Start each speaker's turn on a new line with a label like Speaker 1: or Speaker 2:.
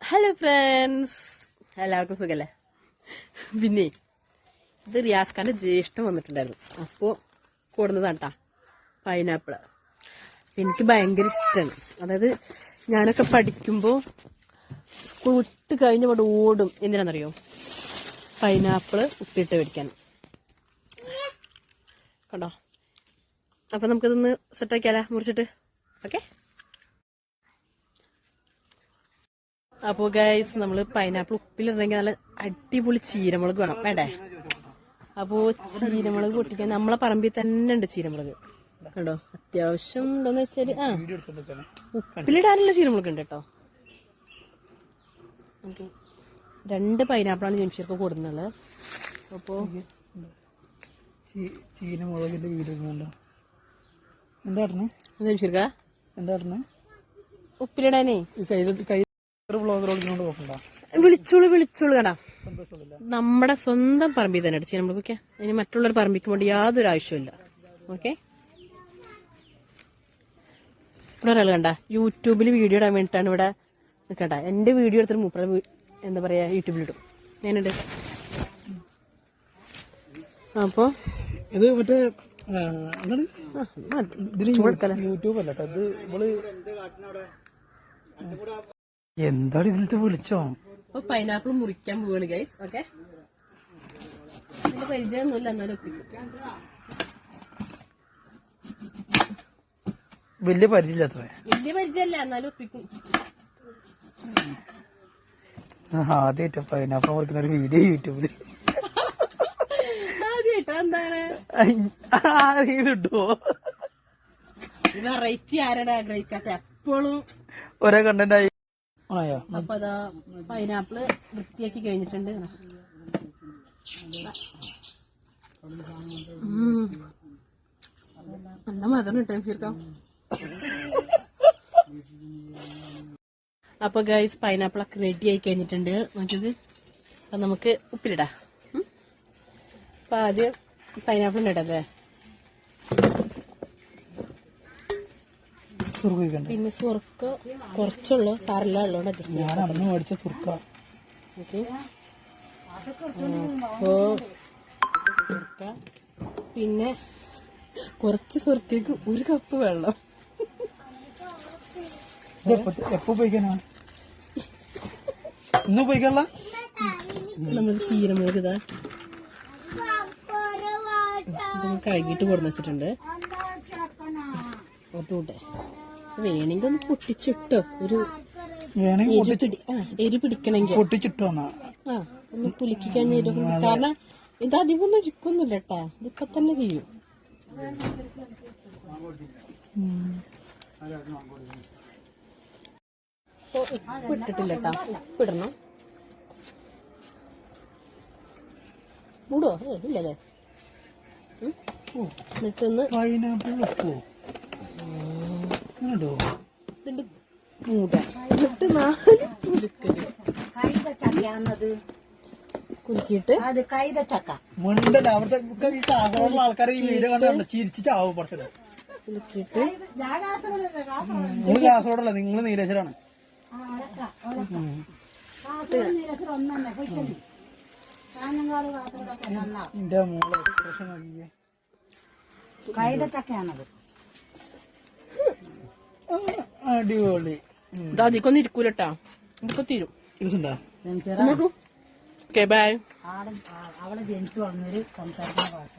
Speaker 1: Hello friends, എല്ലാവർക്കും സുഖല്ലേ? പിന്നെ ഇത് റിയാസ് ഖാന്റെ ജ്യേഷ്ഠം വന്നിട്ടുണ്ടായിരുന്നു. അപ്പോൾ കൊടുന്നതാട്ടാ പൈനാപ്പിള്. എനിക്ക് ഭയങ്കര ഇഷ്ടമാണ്. അതായത് ഞാനൊക്കെ പഠിക്കുമ്പോൾ സ്കൂൾ വിട്ട് കഴിഞ്ഞ അവിടെ ഓടും. എന്തിനാണെന്നറിയോ? പൈനാപ്പിള് ഉപ്പിട്ട് മേടിക്കാൻ. കണ്ടോ? അപ്പം നമുക്കിതൊന്ന് സെറ്റാക്കിയാലോ മുറിച്ചിട്ട്? ഓക്കെ. അപ്പോൾ ഗൈസ്, നമ്മൾ പൈനാപ്പിൾ ഉപ്പിലിടണമെങ്കിൽ നല്ല അടിപൊളി ചീരമുളക് വേണം, വേണ്ടേ? അപ്പോൾ ചീരമുളക് പൊട്ടിക്കാൻ നമ്മളെ പറമ്പിൽ തന്നെ ഉണ്ട് ചീരമുളക്. കണ്ടോ? അത്യാവശ്യം ഉണ്ടോന്ന് വെച്ചാൽ ഉപ്പിലിടാനുള്ള ചീരമുളക് ഉണ്ട് കേട്ടോ. 2 പൈനാപ്പിളാണ് ജംഷീർക്ക് കൊടുക്കുന്നത്. അപ്പോൾ
Speaker 2: ചീരമുളകിന്റെ വീഡിയോ എന്താ
Speaker 1: ജംഷീർക്ക
Speaker 2: എന്താ
Speaker 1: ഉപ്പിലിടാനേ
Speaker 2: വിളിച്ചോളൂ
Speaker 1: കടാ. നമ്മുടെ സ്വന്തം പറമ്പിൽ തന്നെ അടിച്ച് നമ്മൾക്കൊക്കെ. അതിന് മറ്റുള്ളവർ പറമ്പിക്ക് വേണ്ടി യാതൊരു ആവശ്യമില്ല. ഓക്കെ. ഇവിടെ ഒരാൾ കണ്ട യൂട്യൂബിൽ വീഡിയോ ഇടാൻ വേണ്ടിയിട്ടാണ് ഇവിടെ നിൽക്കണ്ട. എന്റെ വീഡിയോ എടുത്തിട്ട് മൂപ്പറ എന്താ പറയാ യൂട്യൂബിലിടും. ഞാനുണ്ട്. അപ്പൊ
Speaker 2: ഇത് മറ്റേ
Speaker 1: യൂട്യൂബ് അല്ല
Speaker 2: എന്താണ് ഇതിലത്തെ വിളിച്ചോ?
Speaker 1: അപ്പൊ പൈനാപ്പിൾ മുറിക്കാൻ പോവാണ് ഗൈസ്. ഓക്കെ. എന്റെ പരിചയമൊന്നുമില്ല, എന്നാലും ഒപ്പിക്കും.
Speaker 2: വലിയ പരിചയമില്ലാത്ര.
Speaker 1: വലിയ പരിചയമല്ല, എന്നാലും ഒപ്പിക്കും.
Speaker 2: ആദ്യമായിട്ട് പൈനാപ്പിൾ മുറിക്കുന്ന ഒരു വീഡിയോ യൂട്യൂബില്
Speaker 1: ആദ്യമായിട്ടാ? എന്താണ്
Speaker 2: കിട്ടുമോ?
Speaker 1: വെറൈറ്റി ആരുടെ ആഗ്രഹിക്കാത്ത എപ്പോഴും
Speaker 2: ഒരേ കണ്ടന്റായി.
Speaker 1: അപ്പൊ അതാ പൈനാപ്പിള് വൃത്തിയാക്കി കഴിഞ്ഞിട്ടുണ്ട്. നല്ല മധുരം കിട്ടാൻ ചേർക്കാം. അപ്പൊ ഗൈസ്, പൈനാപ്പിളൊക്കെ റെഡി ആയി കഴിഞ്ഞിട്ടുണ്ട്. നോക്കിയത്. അപ്പൊ നമുക്ക് ഉപ്പിലിടാം. അപ്പൊ ആദ്യം പൈനാപ്പിൾ ഇടല്ലേ. പിന്നെ സുർക്ക കുറച്ചുള്ളൂ, സാറല്ല ഉള്ളോണ്ട് അഡ്ജസ്റ്റ്
Speaker 2: മേടിച്ച സുർക്ക.
Speaker 1: ഓക്കെ. അപ്പോ സുർക്ക, പിന്നെ കുറച്ച് സുർക്കയ്ക്ക് 1 കപ്പ് വെള്ളം.
Speaker 2: എപ്പോ ഉപയോഗിക്കാനാ? ഇന്ന് ഉപയോഗിക്കാനുള്ള
Speaker 1: നമ്മൾ ചീരമുളക് ഇതാ കഴുകിയിട്ട് കൊടുന്ന് വെച്ചിട്ടുണ്ട്. അതുകൂട്ടെ വേണമെങ്കിൽ ഒന്ന് പൊട്ടിച്ചിട്ടോ, ഒരു എരി പിടിക്കണമെങ്കിൽ
Speaker 2: പൊട്ടിച്ചിട്ടോ.
Speaker 1: ഒന്ന് കുലുക്കി കഴിഞ്ഞ. കാരണം ഇത് അധികം ഒന്നും ഇരിക്കൊന്നുമില്ല കേട്ടാ. ഇതിപ്പോ തന്നെ ചെയ്യും. ഉപ്പ് ഇട്ടിട്ടില്ല കേട്ടാ. ഉപ്പിടണം. മൂടോ? ഇല്ലല്ലേ. എന്നിട്ടൊന്ന്
Speaker 2: പൈനാപ്പിൾ ഉപ്പോ
Speaker 1: ഇതിന്റെ മൂട. എന്നിട്ട് 4 കുലുക്കല് കുലുക്കിയിട്ട്
Speaker 2: അത് കൈതച്ചക്ക മുണ്ടല്ല. അവിടുത്തെ ഈ കാസർഗോഡുള്ള ആൾക്കാരെ ഈ വീഡിയോ കണ്ടോ ചിരിച്ചു ചാവും. കുറച്ചത്
Speaker 1: കുലുക്കിയിട്ട്
Speaker 2: നിങ്ങൾ കാസർഗോഡല്ല, നിങ്ങൾ നീലേശ്വരാണ്. എന്റെ മോളെ എക്സ്പ്രഷൻ നോക്കിയേ. കൈതച്ചക്കയാണത്. അടിപൊളി.
Speaker 1: അധികം ഇരിക്കൂലട്ടാ. ഇതൊക്കെ തീരും. Okay, bye.
Speaker 3: അവളെ ജനിച്ചു വളർന്നൊരു സംസാരിക്കുന്ന ഭാഷ.